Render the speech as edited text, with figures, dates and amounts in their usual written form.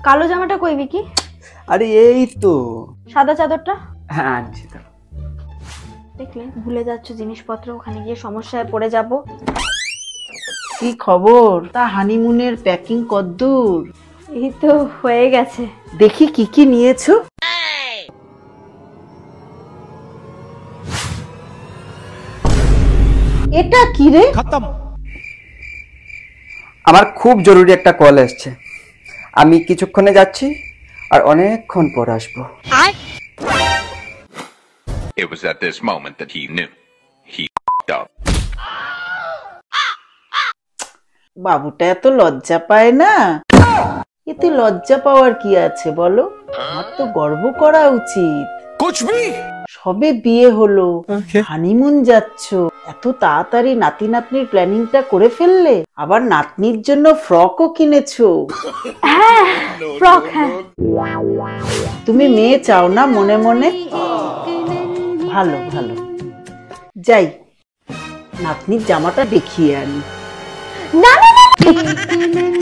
কালো জামাটা কই বিকি? আরে এই তো সাদা চাদরটা? হ্যাঁ আনছি তো। দেখলে ভুলে যাচ্ছ জিনিসপত্র, ওখানে গিয়ে সমস্যায় পড়ে যাব। কি খবর? তা হানিমুনের প্যাকিং কদ্দূর? এই তো হয়ে গেছে। দেখি কি কি নিয়েছো। এটা কি রে? खत्म। আমার খুব জরুরি একটা কল আসছে, আমি কিছুক্ষণে যাচ্ছি আর অনেকক্ষণ পর আসবো। It was at this moment that he knew. He up. বাবুটা এত লজ্জা পায় না। এতে লজ্জা পাওয়ার কি আছে বলো? আমার তো গর্ব করা উচিত। कुछ भी। সবে বিয়ে হলো, হানিমুন যাচ্ছ, এত তাড়াতাড়ি নাতি নাতনির প্ল্যানিংটা করে ফেললে। আবার নাতনির জন্য ফ্রকও কিনেছো। হ্যাঁ ফ্রক, হ্যাঁ। তুমি মেয়ে চাও না মনে মনে? ভালো ভালো, যাই নাতনির জামাটা দেখিয়ে আনি। না না না